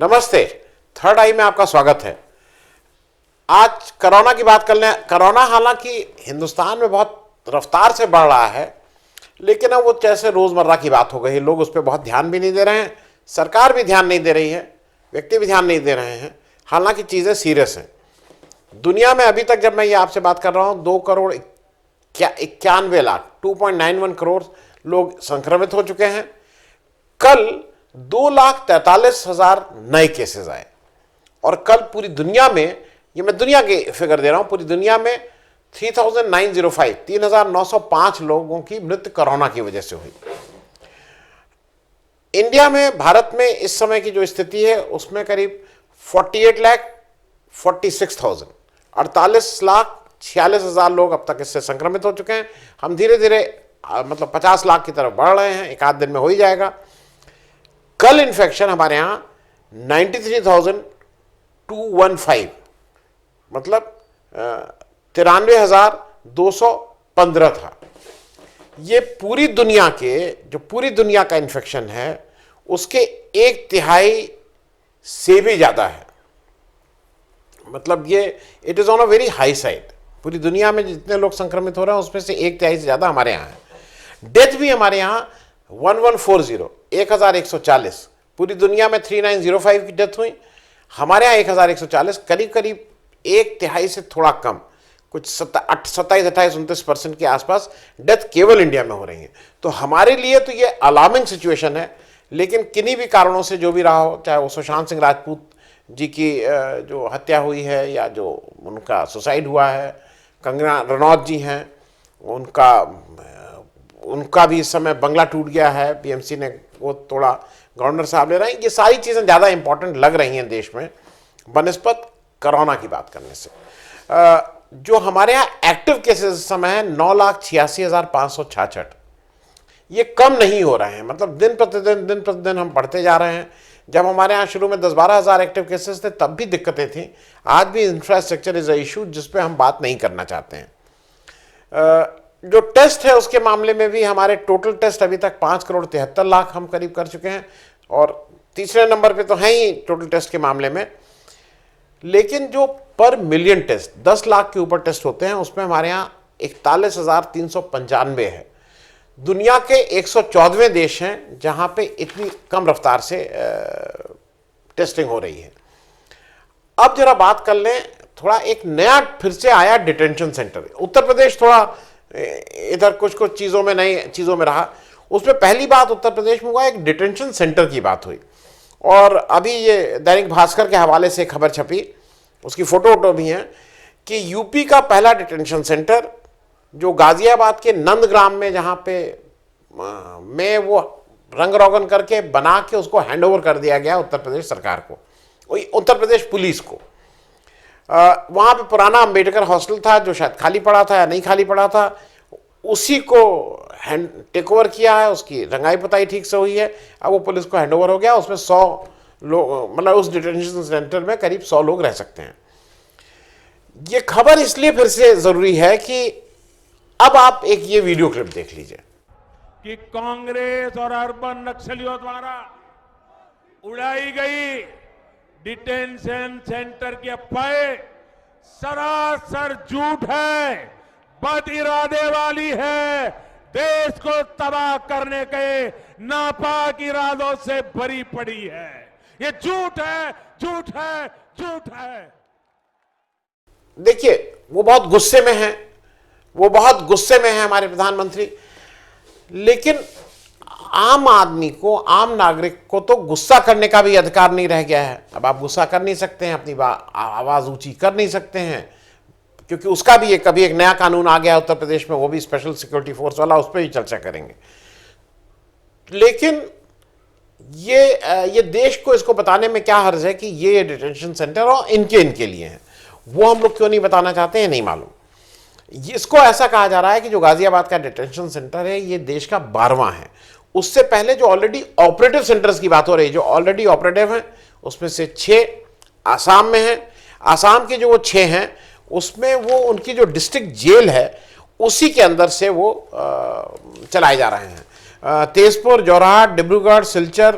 नमस्ते। थर्ड आई में आपका स्वागत है। आज कोरोना की बात कर लें। कोरोना हालांकि हिंदुस्तान में बहुत रफ्तार से बढ़ रहा है, लेकिन अब वो जैसे रोज़मर्रा की बात हो गई, लोग उस पर बहुत ध्यान भी नहीं दे रहे हैं, सरकार भी ध्यान नहीं दे रही है, व्यक्ति भी ध्यान नहीं दे रहे हैं। हालांकि चीज़ें सीरियस हैं। दुनिया में अभी तक जब मैं ये आपसे बात कर रहा हूँ 2,91,00,000 2.91 करोड़ लोग संक्रमित हो चुके हैं। कल 2,43,000 नए केसेस आए और कल पूरी दुनिया में, ये मैं दुनिया के फिगर दे रहा हूं, पूरी दुनिया में 3,905 लोगों की मृत्यु कोरोना की वजह से हुई। इंडिया में, भारत में इस समय की जो स्थिति है उसमें करीब 48,46,000 48,46,000 लोग अब तक इससे संक्रमित हो चुके हैं। हम धीरे धीरे मतलब 50 लाख की तरफ बढ़ रहे हैं, एक आध दिन में हो ही जाएगा। कल इन्फेक्शन हमारे यहाँ 93,215 मतलब 93,215 था। ये पूरी दुनिया के, जो पूरी दुनिया का इन्फेक्शन है उसके 1/3 से भी ज़्यादा है। मतलब ये it is on a very high side. पूरी दुनिया में जितने लोग संक्रमित हो रहे हैं उसमें से 1/3 से ज़्यादा हमारे यहाँ है। डेथ भी हमारे यहाँ 1140 पूरी दुनिया में 3905 की डेथ हुई, हमारे यहाँ 1140, करीब करीब 1/3 से थोड़ा कम, कुछ 27-28-29% के आसपास डेथ केवल इंडिया में हो रही है। तो हमारे लिए तो ये अलार्मिंग सिचुएशन है। लेकिन किन्हीं भी कारणों से जो भी रहा हो, चाहे वो सुशांत सिंह राजपूत जी की जो हत्या हुई है या जो उनका सुसाइड हुआ है, कंगना रनौत जी हैं, उनका भी इस समय बंगला टूट गया है, बीएमसी ने वो तोड़ा, गवर्नर साहब ले रहे हैं। ये सारी चीज़ें ज़्यादा इंपॉर्टेंट लग रही हैं देश में बनिस्बत कोरोना की बात करने से। जो हमारे यहाँ एक्टिव केसेस इस समय है 9,86,566। ये कम नहीं हो रहे हैं, मतलब दिन प्रतिदिन हम बढ़ते जा रहे हैं। जब हमारे यहाँ शुरू में 10-12 हज़ार एक्टिव केसेस थे तब भी दिक्कतें थीं। आज भी इंफ्रास्ट्रक्चर इज़ अ इशू जिस पे हम बात नहीं करना चाहते हैं। जो टेस्ट है उसके मामले में भी हमारे टोटल टेस्ट अभी तक 5,73,00,000 हम करीब कर चुके हैं और तीसरे नंबर पे तो हैं ही टोटल टेस्ट के मामले में। लेकिन जो पर मिलियन टेस्ट 10 लाख के ऊपर टेस्ट होते हैं उसमें हमारे यहाँ 41,395 है। दुनिया के 114वें देश हैं जहाँ पे इतनी कम रफ्तार से टेस्टिंग हो रही है। अब जरा बात कर लें, थोड़ा एक नया फिर से आया डिटेंशन सेंटर। उत्तर प्रदेश थोड़ा इधर कुछ चीज़ों में नई चीज़ों में रहा। उसमें पहली बात उत्तर प्रदेश में हुआ, एक डिटेंशन सेंटर की बात हुई। और अभी ये दैनिक भास्कर के हवाले से खबर छपी, उसकी फोटो भी हैं कि यूपी का पहला डिटेंशन सेंटर जो गाजियाबाद के नंदग्राम में, जहाँ पे में वो रंग रोगन करके बना के उसको हैंडओवर कर दिया गया उत्तर प्रदेश सरकार को, उत्तर प्रदेश पुलिस को। वहाँ पे पुराना अंबेडकर हॉस्टल था जो शायद खाली पड़ा था या नहीं खाली पड़ा था, उसी को टेक ओवर किया है, उसकी रंगाई पुताई ठीक से हुई है। अब वो पुलिस को हैंड ओवर हो गया। उसमें 100 लोग, मतलब उस डिटेंशन सेंटर में करीब 100 लोग रह सकते हैं। ये खबर इसलिए फिर से ज़रूरी है कि अब आप एक ये वीडियो क्लिप देख लीजिए कि कांग्रेस और अर्बन नक्सलियों द्वारा उड़ाई गई डिटेंशन सेंटर की अफवाहें सरासर झूठ है, बद इरादे वाली है, देश को तबाह करने के नापाक इरादों से भरी पड़ी है। ये झूठ है, झूठ है, झूठ है। देखिए, वो बहुत गुस्से में है, हमारे प्रधानमंत्री। लेकिन आम आदमी को, आम नागरिक को तो गुस्सा करने का भी अधिकार नहीं रह गया है। अब आप गुस्सा कर नहीं सकते हैं, अपनी आवाज़ ऊंची कर नहीं सकते हैं, क्योंकि उसका भी कभी एक नया कानून आ गया उत्तर प्रदेश में, वो भी स्पेशल सिक्योरिटी फोर्स वाला, उस पर भी चर्चा करेंगे। लेकिन ये देश को इसको बताने में क्या हर्ज है कि ये डिटेंशन सेंटर और इनके लिए हैं। वो हम लोग क्यों नहीं बताना चाहते हैं नहीं मालूम। इसको ऐसा कहा जा रहा है कि जो गाजियाबाद का डिटेंशन सेंटर है ये देश का 12वां है। उससे पहले जो ऑलरेडी ऑपरेटिव सेंटर्स की बात हो रही है, जो ऑलरेडी ऑपरेटिव हैं, उसमें से 6 आसाम में हैं। आसाम के जो वो 6 हैं उसमें वो उनकी जो डिस्ट्रिक्ट जेल है उसी के अंदर से वो चलाए जा रहे हैं। तेजपुर, जोरहाट, डिब्रूगढ़, सिलचर,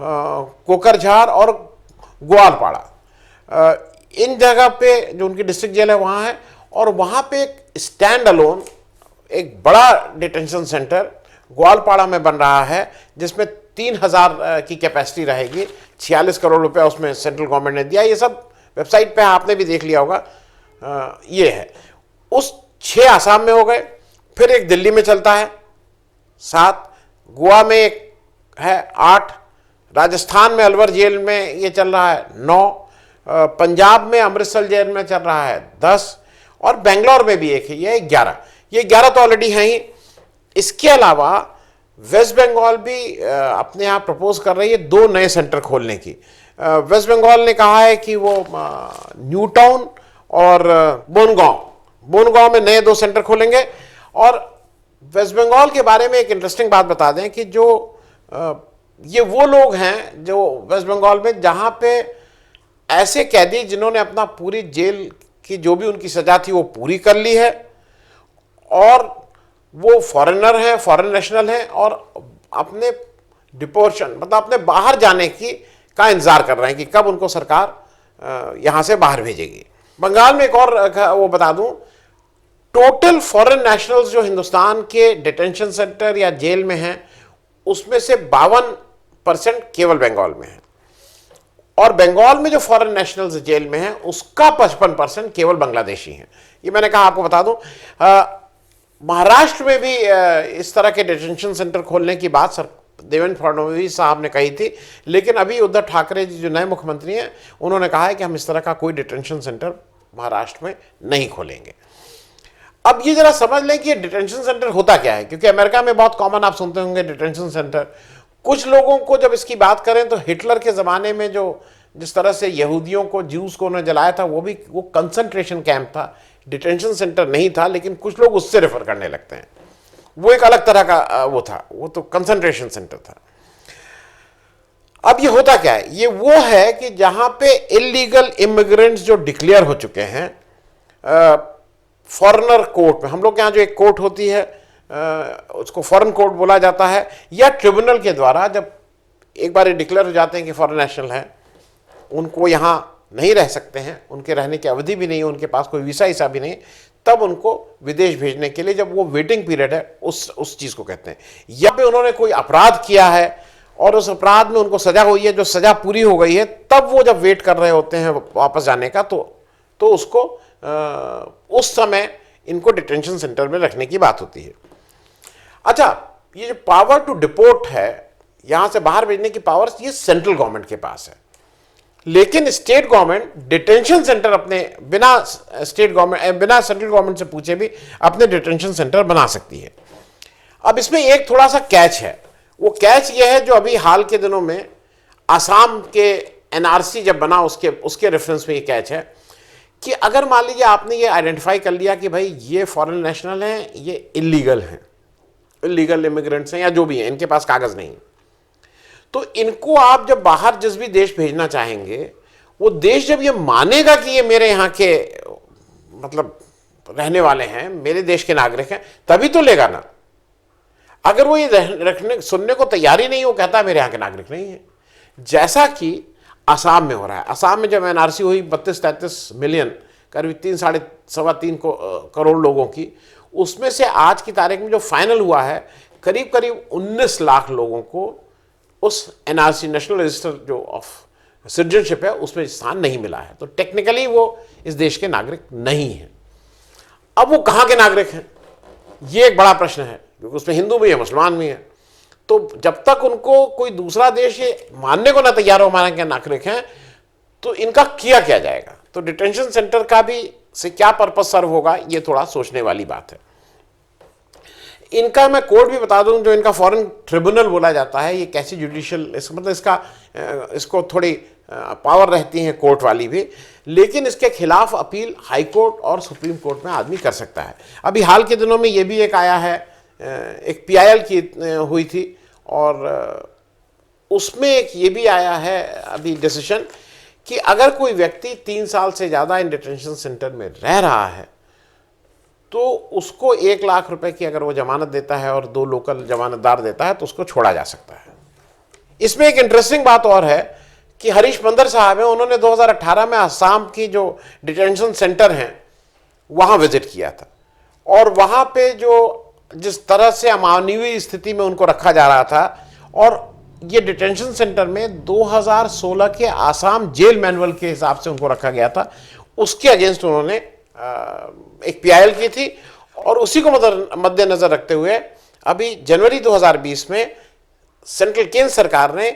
कोकरझार और ग्वालपाड़ा, इन जगह पे जो उनकी डिस्ट्रिक्ट जेल है वहाँ है। और वहाँ पे एक स्टैंड अलोन एक बड़ा डिटेंशन सेंटर ग्वालपाड़ा में बन रहा है, जिसमें 3000 की कैपेसिटी रहेगी। 46 करोड़ रुपया उसमें सेंट्रल गवर्नमेंट ने दिया। ये सब वेबसाइट पे आपने भी देख लिया होगा। ये है। उस 6 आसाम में हो गए, फिर एक दिल्ली में चलता है 7, गोवा में एक है 8, राजस्थान में अलवर जेल में ये चल रहा है 9, पंजाब में अमृतसर जेल में चल रहा है 10, और बेंगलोर में भी एक है, ये 11। ये 11 तो ऑलरेडी हैं ही। इसके अलावा वेस्ट बंगाल भी अपने यहाँ प्रपोज कर रही है 2 नए सेंटर खोलने की। वेस्ट बंगाल ने कहा है कि वो न्यू टाउन और बोनगांव में नए 2 सेंटर खोलेंगे। और वेस्ट बंगाल के बारे में एक इंटरेस्टिंग बात बता दें कि जो ये वो लोग हैं जो वेस्ट बंगाल में जहाँ पे ऐसे कैदी जिन्होंने अपना पूरी जेल की जो भी उनकी सजा थी वो पूरी कर ली है, और वो फॉरेनर हैं, फॉरेन नेशनल हैं, और अपने डिपोर्शन मतलब अपने बाहर जाने का इंतजार कर रहे हैं कि कब उनको सरकार यहाँ से बाहर भेजेगी। बंगाल में एक और वो बता दूं, टोटल फॉरेन नेशनल्स जो हिंदुस्तान के डिटेंशन सेंटर या जेल में हैं उसमें से 52% केवल बंगाल में है, और बंगाल में जो फॉरेन नेशनल्स जेल में हैं उसका 55% केवल बांग्लादेशी हैं। ये मैंने कहा आपको बता दूं। महाराष्ट्र में भी इस तरह के डिटेंशन सेंटर खोलने की बात देवेंद्र फडणवीस साहब ने कही थी, लेकिन अभी उद्धव ठाकरे जी जो नए मुख्यमंत्री हैं उन्होंने कहा है कि हम इस तरह का कोई डिटेंशन सेंटर महाराष्ट्र में नहीं खोलेंगे। अब ये जरा समझ लें कि ये डिटेंशन सेंटर होता क्या है, क्योंकि अमेरिका में बहुत कॉमन आप सुनते होंगे डिटेंशन सेंटर। कुछ लोगों को जब इसकी बात करें तो हिटलर के ज़माने में जिस तरह से यहूदियों को, ज्यूज़ को उन्होंने जलाया था, वो कंसंट्रेशन कैंप था, डिटेंशन सेंटर नहीं था। लेकिन कुछ लोग उससे रेफर करने लगते हैं, वो एक अलग तरह का वो था, वो तो कंसंट्रेशन सेंटर था। अब ये होता क्या है, ये वो है कि जहां पे इलीगल इमिग्रेंट्स जो डिक्लेयर हो चुके हैं फॉरेनर कोर्ट में, हम लोग के यहाँ जो एक कोर्ट होती है उसको फॉरेन कोर्ट बोला जाता है, या ट्रिब्यूनल के द्वारा जब एक बार ये डिक्लेयर हो जाते हैं कि फॉरेन नेशनल हैं, उनको यहाँ नहीं रह सकते हैं, उनके रहने की अवधि भी नहीं है, उनके पास कोई वीसा ईसा भी नहीं, तब उनको विदेश भेजने के लिए जब वो वेटिंग पीरियड है उस चीज़ को कहते हैं। या पे उन्होंने कोई अपराध किया है और उस अपराध में उनको सजा हुई है, जो सजा पूरी हो गई है, तब वो जब वेट कर रहे होते हैं वापस जाने का, तो उसको उस समय इनको डिटेंशन सेंटर में रखने की बात होती है। अच्छा, ये जो पावर टू डिपोर्ट है, यहाँ से बाहर भेजने की पावर, ये सेंट्रल गवर्नमेंट के पास है। लेकिन स्टेट गवर्नमेंट डिटेंशन सेंटर अपने बिना सेंट्रल गवर्नमेंट से पूछे भी अपने डिटेंशन सेंटर बना सकती है। अब इसमें एक थोड़ा सा कैच है। वो कैच ये है जो अभी हाल के दिनों में आसाम के एनआरसी जब बना उसके रेफरेंस में ये कैच है कि अगर मान लीजिए आपने ये आइडेंटिफाई कर लिया कि भाई ये फॉरेन नेशनल हैं, ये इलीगल हैं, इलीगल इमिग्रेंट्स हैं या जो भी हैं, इनके पास कागज़ नहीं, तो इनको आप जब बाहर जिस भी देश भेजना चाहेंगे, वो देश जब ये मानेगा कि ये मेरे यहाँ के मतलब रहने वाले हैं, मेरे देश के नागरिक हैं, तभी तो लेगा ना। अगर वो ये सुनने को तैयारी नहीं, वो कहता है मेरे यहाँ के नागरिक नहीं है, जैसा कि असम में हो रहा है। असम में जब एनआरसी हुई 32-33 मिलियन, करीब 3-3.25 करोड़ लोगों की, उसमें से आज की तारीख में जो फाइनल हुआ है, करीब करीब 19 लाख लोगों को उस एनआरसी नेशनल रजिस्टर जो ऑफ सिटीजनशिप है उसमें स्थान नहीं मिला है। तो टेक्निकली वो इस देश के नागरिक नहीं हैं। अब वो कहाँ के नागरिक हैं, ये एक बड़ा प्रश्न है, क्योंकि उसमें हिंदू भी है, मुसलमान भी है। तो जब तक उनको कोई दूसरा देश ये मानने को ना तैयार हो हमारे के नागरिक हैं, तो इनका किया क्या जाएगा। तो डिटेंशन सेंटर का भी से क्या पर्पस सर्व होगा, ये थोड़ा सोचने वाली बात है। इनका मैं कोड भी बता दूं, जो इनका फॉरेन ट्रिब्यूनल बोला जाता है, ये कैसी जुडिशियल मतलब इसको थोड़ी पावर रहती है कोर्ट वाली भी, लेकिन इसके खिलाफ अपील हाई कोर्ट और सुप्रीम कोर्ट में आदमी कर सकता है। अभी हाल के दिनों में ये भी एक आया है, एक PIL की हुई थी, और उसमें एक ये भी आया है अभी डिसीजन कि अगर कोई व्यक्ति 3 साल से ज़्यादा इन डिटेंशन सेंटर में रह रहा है, तो उसको 1 लाख रुपए की अगर वो जमानत देता है और 2 लोकल जमानतदार देता है, तो उसको छोड़ा जा सकता है। इसमें एक इंटरेस्टिंग बात और है कि हरीश मंदर साहब हैं, उन्होंने 2018 में असम की जो डिटेंशन सेंटर हैं वहाँ विजिट किया था, और वहाँ पे जो जिस तरह से अमानवीय स्थिति में उनको रखा जा रहा था, और ये डिटेंशन सेंटर में 2016 के आसाम जेल मैनुअल के हिसाब से उनको रखा गया था, उसके अगेंस्ट उन्होंने एक PIL की थी। और उसी को मद्देनजर रखते हुए अभी जनवरी 2020 में सेंट्रल केंद्र सरकार ने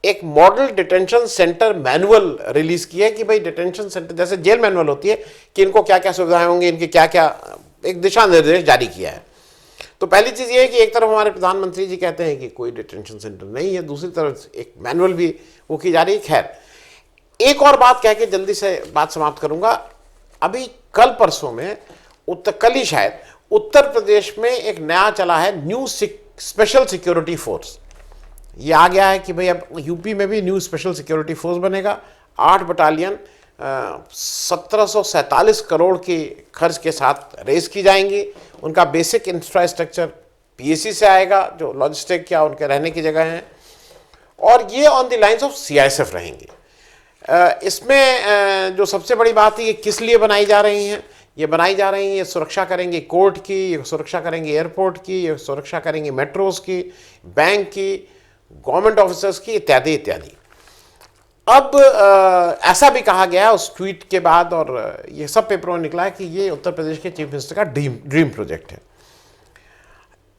एक model detention centre manual release किया है कि भाई डिटेंशन सेंटर जैसे जेल मैनुअल होती है कि इनको क्या क्या सुविधाएं होंगी, इनके क्या क्या, एक दिशा निर्देश जारी किया है। तो पहली चीज़ ये है कि एक तरफ हमारे प्रधानमंत्री जी कहते हैं कि कोई डिटेंशन सेंटर नहीं है, दूसरी तरफ एक मैनुअल भी वो की जा रही है। खैर, एक और बात कह के जल्दी से बात समाप्त करूंगा। अभी कल परसों में कल ही शायद उत्तर प्रदेश में एक नया चला है न्यू स्पेशल सिक्योरिटी फोर्स। ये आ गया है कि भाई अब यूपी में भी न्यू स्पेशल सिक्योरिटी फोर्स बनेगा। 8 बटालियन 1747 करोड़ के खर्च के साथ रेस की जाएंगी। उनका बेसिक इंफ्रास्ट्रक्चर PAC से आएगा, जो लॉजिस्टिक या उनके रहने की जगह हैं, और ये on the lines of CISF रहेंगी। इसमें जो सबसे बड़ी बात है, ये किस लिए बनाई जा रही हैं? ये बनाई जा रही हैं, ये सुरक्षा करेंगे कोर्ट की, ये सुरक्षा करेंगे एयरपोर्ट की, ये सुरक्षा करेंगे मेट्रोज की, बैंक की, गवर्नमेंट ऑफिसर्स की, इत्यादि इत्यादि। अब ऐसा भी कहा गया उस ट्वीट के बाद, और ये सब पेपरों में निकला है कि ये उत्तर प्रदेश के चीफ मिनिस्टर का ड्रीम प्रोजेक्ट है।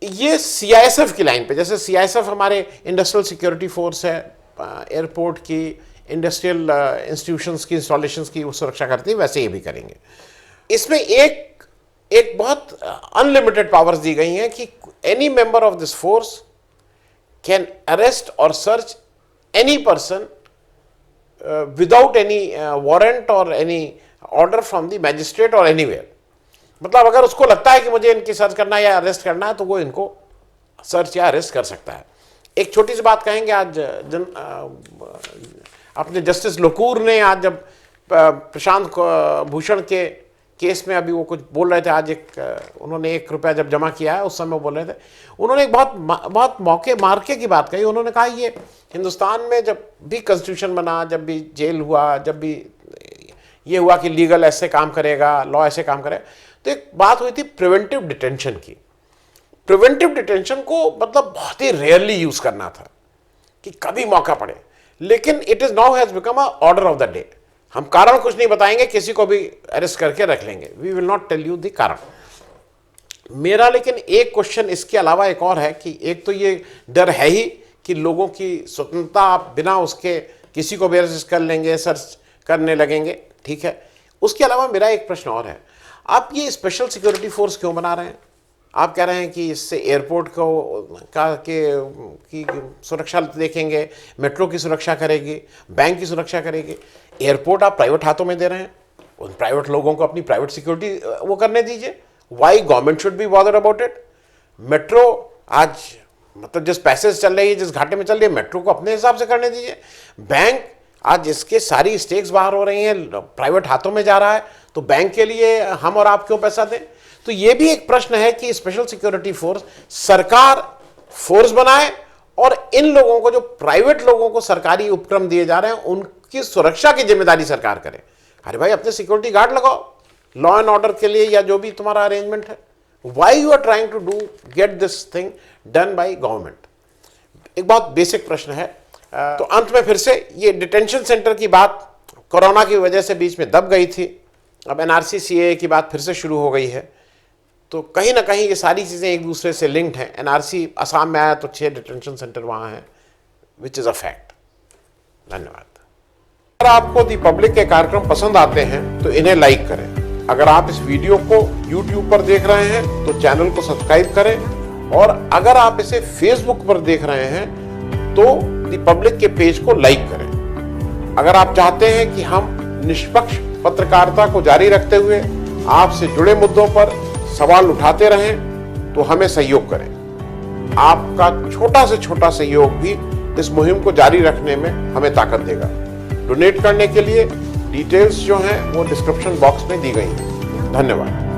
ये CISF की लाइन पे, जैसे CISF हमारे इंडस्ट्रियल सिक्योरिटी फोर्स है, एयरपोर्ट की, इंडस्ट्रियल इंस्टीट्यूशंस की, इंस्टॉलेशंस की वो सुरक्षा करती है, वैसे ये भी करेंगे। इसमें एक बहुत अनलिमिटेड पावर्स दी गई हैं कि any member of this force can arrest और search any person without any warrant और any order from the magistrate और एनीवेयर। मतलब अगर उसको लगता है कि मुझे इनकी सर्च करना है या अरेस्ट करना है, तो वो इनको सर्च या अरेस्ट कर सकता है। एक छोटी सी बात कहेंगे, आज अपने जस्टिस लोकूर ने आज जब प्रशांत भूषण के केस में अभी वो कुछ बोल रहे थे, आज उन्होंने 1 रुपया जब जमा किया है उस समय बोल रहे थे, उन्होंने एक बहुत मौके मार्के की बात कही। उन्होंने कहा ये हिंदुस्तान में जब भी कॉन्स्टिट्यूशन बना, जब भी जेल हुआ, जब भी ये हुआ कि लीगल ऐसे काम करेगा, लॉ ऐसे काम करेगा, तो एक बात हुई थी प्रिवेंटिव डिटेंशन की। प्रिवेंटिव डिटेंशन को मतलब बहुत ही रेयरली यूज करना था कि कभी मौका पड़े, लेकिन it is now has become a order of the day. हम कारण कुछ नहीं बताएंगे, किसी को भी अरेस्ट करके रख लेंगे, we will not tell you the कारण। मेरा लेकिन एक क्वेश्चन इसके अलावा एक और है कि एक तो ये डर है ही कि लोगों की स्वतंत्रता आप बिना उसके किसी को भी अरेस्ट कर लेंगे, सर्च करने लगेंगे, ठीक है। उसके अलावा मेरा एक प्रश्न और है, आप ये स्पेशल सिक्योरिटी फोर्स क्यों बना रहे हैं? आप कह रहे हैं कि इससे एयरपोर्ट की सुरक्षा देखेंगे, मेट्रो की सुरक्षा करेगी, बैंक की सुरक्षा करेगी। एयरपोर्ट आप प्राइवेट हाथों में दे रहे हैं, उन प्राइवेट लोगों को अपनी प्राइवेट सिक्योरिटी वो करने दीजिए। Why government should be bothered about it? Metro आज मतलब जिस पैसे से चल रही है, जिस घाटे में चल रही है, मेट्रो को अपने हिसाब से करने दीजिए। बैंक आज इसके सारी स्टेक्स बाहर हो रही हैं, प्राइवेट हाथों में जा रहा है, तो बैंक के लिए हम और आप क्यों पैसा दें? तो ये भी एक प्रश्न है कि स्पेशल सिक्योरिटी फोर्स सरकार फोर्स बनाए और इन लोगों को, जो प्राइवेट लोगों को सरकारी उपक्रम दिए जा रहे हैं, उनकी सुरक्षा की जिम्मेदारी सरकार करे। अरे भाई, अपने सिक्योरिटी गार्ड लगाओ लॉ एंड ऑर्डर के लिए, या जो भी तुम्हारा अरेंजमेंट है। Why you are trying to do get this thing done by government? एक बहुत बेसिक प्रश्न है। तो अंत में फिर से ये डिटेंशन सेंटर की बात कोरोना की वजह से बीच में दब गई थी, अब NRC CAA की बात फिर से शुरू हो गई है, तो कहीं ना कहीं ये सारी चीज़ें एक दूसरे से लिंक्ड हैं। NRC असम में आया तो 6 डिटेंशन सेंटर वहाँ हैं, विच इज़ अ फैक्ट। धन्यवाद। अगर आपको दी पब्लिक के कार्यक्रम पसंद आते हैं तो इन्हें लाइक करें। अगर आप इस वीडियो को YouTube पर देख रहे हैं तो चैनल को सब्सक्राइब करें, और अगर आप इसे Facebook पर देख रहे हैं तो दी पब्लिक के पेज को लाइक करें। अगर आप चाहते हैं कि हम निष्पक्ष पत्रकारिता को जारी रखते हुए आपसे जुड़े मुद्दों पर सवाल उठाते रहें तो हमें सहयोग करें। आपका छोटा से छोटा सहयोग भी इस मुहिम को जारी रखने में हमें ताकत देगा। डोनेट करने के लिए डिटेल्स जो हैं वो डिस्क्रिप्शन बॉक्स में दी गई हैं। धन्यवाद।